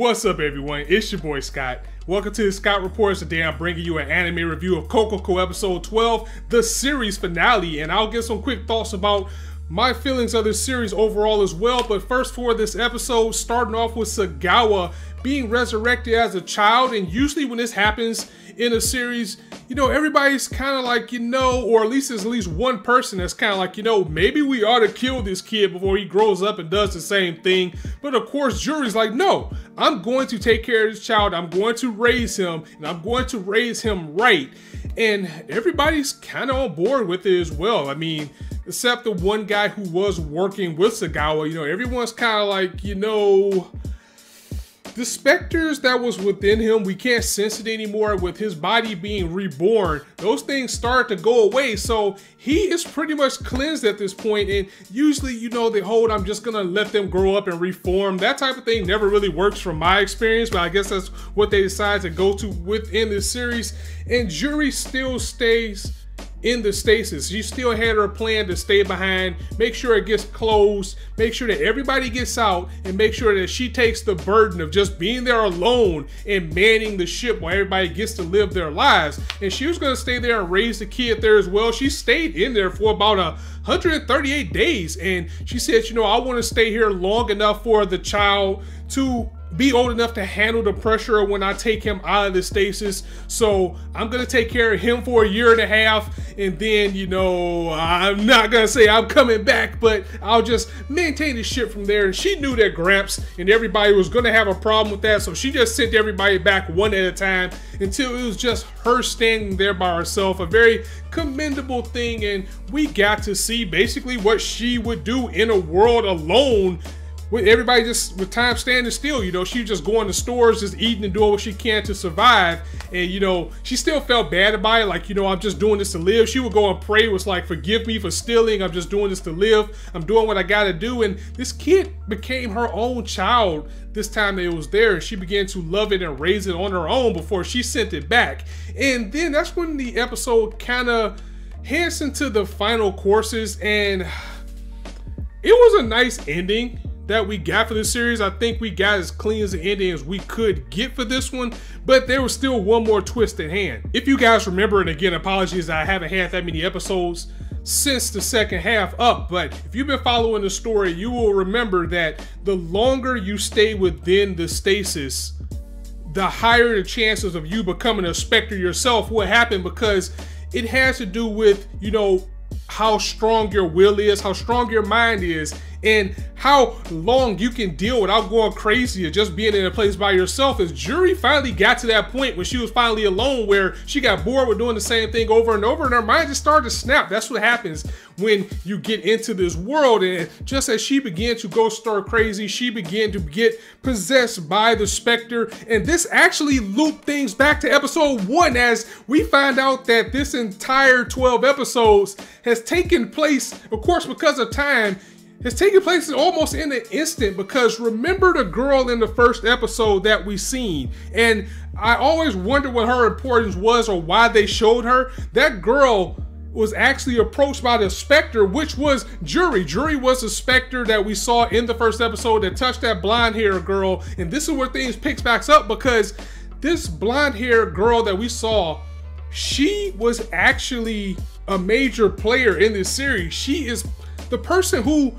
What's up, everyone? It's your boy Scott. Welcome to the Scott Reports. Today I'm bringing you an anime review of Kokkoku episode 12, the series finale, and I'll get some quick thoughts about my feelings of this series overall as well. But first, for this episode, starting off with Sagawa being resurrected as a child. And usually when this happens in a series, you know, everybody's kind of like, or at least there's at least one person that's kind of like, maybe we ought to kill this kid before he grows up and does the same thing. But of course, Juri's like, no, I'm going to take care of this child. I'm going to raise him, and I'm going to raise him right. And everybody's kind of on board with it as well. I mean, except the one guy who was working with Sagawa, everyone's kind of like, the specters that was within him, we can't sense it anymore. With his body being reborn, those things start to go away. So he is pretty much cleansed at this point. And usually, they hold, I'm just gonna let them grow up and reform. That type of thing never really works from my experience, but I guess that's what they decide to go to within this series. And Juri still stays in the stasis. She still had her plan to stay behind, make sure it gets closed, make sure that everybody gets out, and make sure that she takes the burden of just being there alone and manning the ship while everybody gets to live their lives. And she was going to stay there and raise the kid there as well. She stayed in there for about 138 days, and she said, I want to stay here long enough for the child to be old enough to handle the pressure when I take him out of the stasis. So I'm gonna take care of him for a year and a half, and then I'm not gonna say I'm coming back, but I'll just maintain the ship from there. And she knew that Gramps and everybody was gonna have a problem with that, so she just sent everybody back one at a time until it was just her standing there by herself. A very commendable thing, and we got to see basically what she would do in a world alone, with everybody just with time standing still. She was just going to stores, just eating and doing what she can to survive. And she still felt bad about it, like, I'm just doing this to live. She would go and pray, was like, forgive me for stealing, I'm just doing this to live, I'm doing what I gotta do. And this kid became her own child this time that it was there, and she began to love it and raise it on her own before she sent it back. And then that's when the episode kind of heads into the final courses, and it was a nice ending that we got for this series. I think we got as clean as the ending as we could get for this one, but there was still one more twist at hand. If you guys remember, and again, apologies, I haven't had that many episodes since the second half up, but if you've been following the story, you will remember that the longer you stay within the stasis, the higher the chances of you becoming a specter yourself will happen, because it has to do with, how strong your will is, how strong your mind is, and how long you can deal without going crazy or just being in a place by yourself. As Juri finally got to that point when she was finally alone, where she got bored with doing the same thing over and over, and her mind just started to snap. That's what happens when you get into this world. And just as she began to go stir crazy, she began to get possessed by the specter. And this actually looped things back to episode 1, as we find out that this entire 12 episodes has taken place, of course, because of time, has taken place almost in an instant. Because remember the girl in the first episode that we seen, and I always wondered what her importance was or why they showed her. That girl was actually approached by the specter, which was Juri. Juri was the specter that we saw in the first episode that touched that blonde hair girl. And this is where things picks back up, because this blonde hair girl that we saw, she was actually a major player in this series. She is the person who,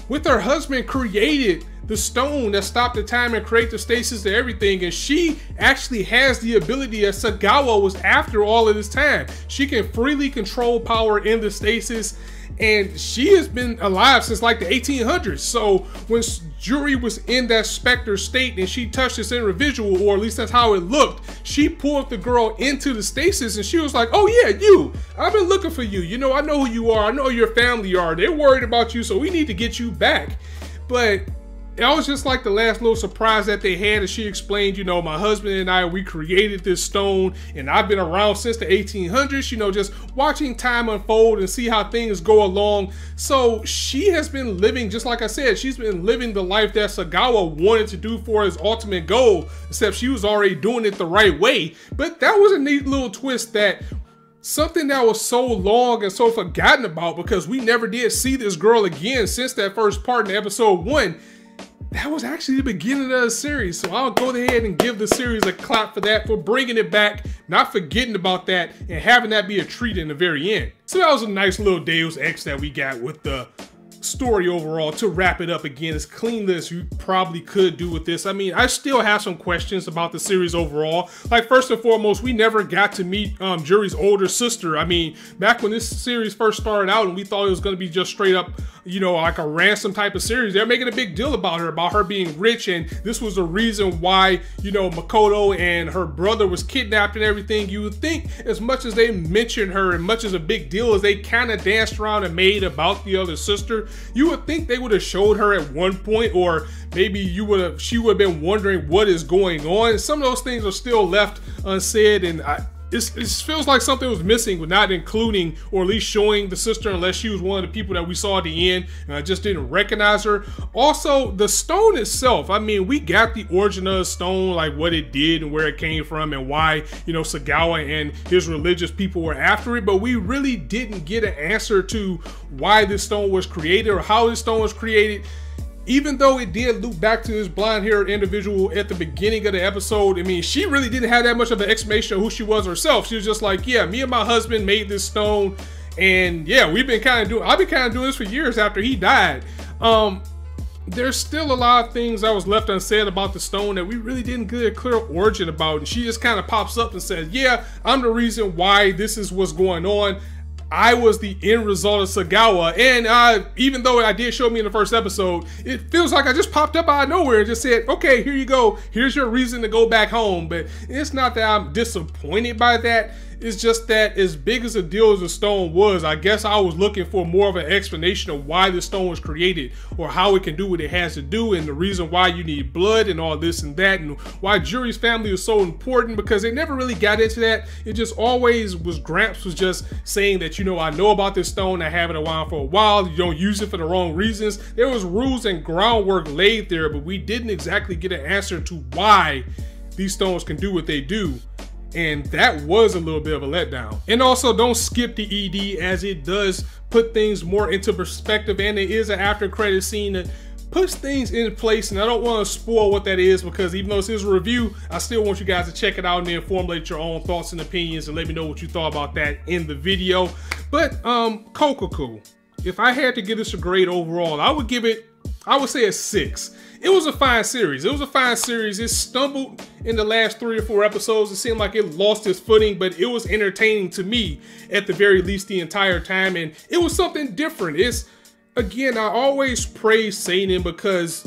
with her husband, created the stone that stopped the time and create the stasis to everything. And she actually has the ability that Sagawa was after all of this time. She can freely control power in the stasis, and she has been alive since like the 1800s. So when Juri was in that specter state and she touched this individual, or at least that's how it looked, she pulled the girl into the stasis, and she was like, oh yeah, you, I've been looking for you. I know who you are. I know who your family are. They're worried about you, so we need to get you back. But it was just like the last little surprise that they had, as she explained, my husband and I, we created this stone, and I've been around since the 1800s, just watching time unfold and see how things go along. So she has been living, just like I said, she's been living the life that Sagawa wanted to do for his ultimate goal, except she was already doing it the right way. But that was a neat little twist, that something that was so long and so forgotten about, because we never did see this girl again since that first part in episode 1. that was actually the beginning of the series. So I'll go ahead and give the series a clap for that, for bringing it back, not forgetting about that, and having that be a treat in the very end. So that was a nice little Deus Ex that we got with the story overall. To wrap it up again, as clean as you probably could do with this. I mean, I still have some questions about the series overall. Like, first and foremost, we never got to meet Juri's older sister. I mean, back when this series first started out and we thought it was going to be just straight up, you know, like a ransom type of series, they're making a big deal about her being rich, and this was the reason why, you know, Makoto and her brother was kidnapped and everything. You would think, as much as they mentioned her and much as a big deal as they kind of danced around and made about the other sister, you would think they would have showed her at one point, or maybe she would have been wondering what is going on. Some of those things are still left unsaid, and it feels like something was missing with not including, or at least showing, the sister, unless she was one of the people that we saw at the end and I just didn't recognize her. Also, the stone itself, I mean, we got the origin of the stone, like what it did and where it came from and why, you know, Sagawa and his religious people were after it, but we really didn't get an answer to why this stone was created or how this stone was created. Even though it did loop back to this blonde-haired individual at the beginning of the episode, I mean, she really didn't have that much of an explanation of who she was herself. She was just like, yeah, me and my husband made this stone, and yeah, I've been kind of doing this for years after he died. There's still a lot of things that was left unsaid about the stone that we really didn't get a clear origin about, and she just kind of pops up and says, yeah, I'm the reason why this is what's going on. I was the end result of Sagawa, and even though it did show me in the first episode, it feels like I just popped up out of nowhere and just said, okay, here you go, here's your reason to go back home. But it's not that I'm disappointed by that. It's just that, as big as a deal as the stone was, I guess I was looking for more of an explanation of why the stone was created, or how it can do what it has to do, and the reason why you need blood and all this and that, and why Juri's family was so important, because they never really got into that. It just always was, Gramps was just saying that, you know, I know about this stone, I have it around for a while, you don't use it for the wrong reasons. There was rules and groundwork laid there, but we didn't exactly get an answer to why these stones can do what they do. And that was a little bit of a letdown. And also, don't skip the ED, as it does put things more into perspective, and there is an after credit scene that puts things in place, and I don't want to spoil what that is, because even though it's his review, I still want you guys to check it out and then formulate your own thoughts and opinions and let me know what you thought about that in the video. But Kokkoku, if I had to give this a grade overall, I would say a 6. It was a fine series. It stumbled in the last 3 or 4 episodes. It seemed like it lost its footing, but it was entertaining to me at the very least the entire time, and it was something different. Again, I always praise Seinen because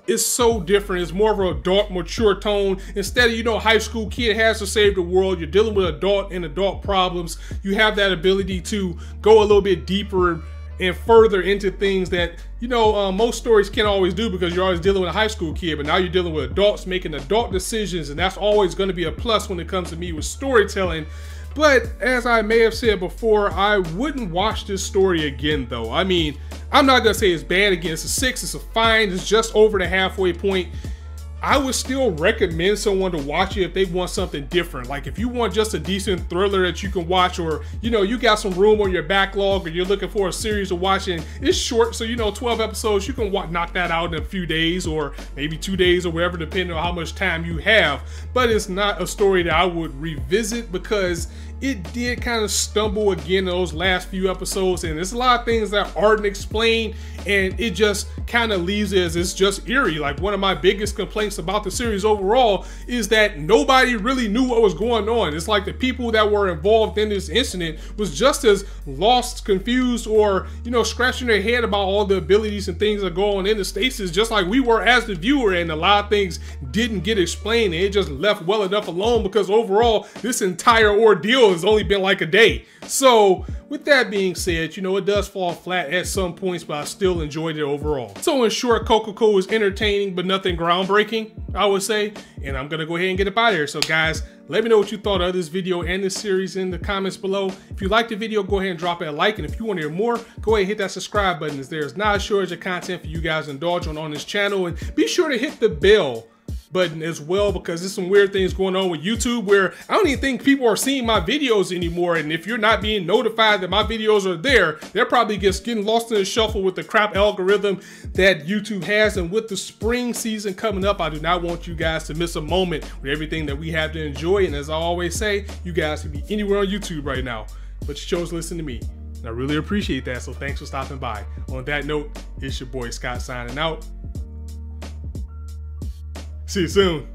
it's so different. It's more of an adult, mature tone. Instead of, you know, high school kid has to save the world, you're dealing with adult and adult problems. You have that ability to go a little bit deeper and further into things that, you know, most stories can't always do, because you're always dealing with a high school kid, but now you're dealing with adults making adult decisions, and that's always going to be a plus when it comes to me with storytelling. But as I may have said before, I wouldn't watch this story again though. I mean, I'm not going to say it's bad. Again, it's a 6, it's a fine, it's just over the halfway point. I would still recommend someone to watch it if they want something different. Like, if you want just a decent thriller that you can watch, or, you know, you got some room on your backlog, or you're looking for a series to watch, and it's short, so, you know, 12 episodes, you can knock that out in a few days, or maybe 2 days, or whatever, depending on how much time you have. But it's not a story that I would revisit, because it did kind of stumble again in those last few episodes, and there's a lot of things that aren't explained, and it just kind of leaves it as it's just eerie. Like, one of my biggest complaints about the series overall is that nobody really knew what was going on. It's like the people that were involved in this incident was just as lost, confused, or, you know, scratching their head about all the abilities and things that go on in the stasis, just like we were as the viewer, and a lot of things didn't get explained, and it just left well enough alone, because overall this entire ordeal has only been like a day. So with that being said, you know, it does fall flat at some points, but I still enjoyed it overall. So in short, Kokkoku is entertaining, but nothing groundbreaking, I would say. And I'm gonna go ahead and get up out of here. So guys, let me know what you thought of this video and this series in the comments below. If you liked the video, go ahead and drop it a like. And if you want to hear more, go ahead and hit that subscribe button, as there's not a shortage of content for you guys to indulge on this channel. And be sure to hit the bell button as well, because there's some weird things going on with YouTube where I don't even think people are seeing my videos anymore. And if you're not being notified that my videos are there, they're probably just getting lost in the shuffle with the crap algorithm that YouTube has. And with the spring season coming up, I do not want you guys to miss a moment with everything that we have to enjoy. And as I always say, you guys can be anywhere on YouTube right now, but you chose to listen to me. And I really appreciate that. So thanks for stopping by. On that note, it's your boy Scott signing out. See you soon.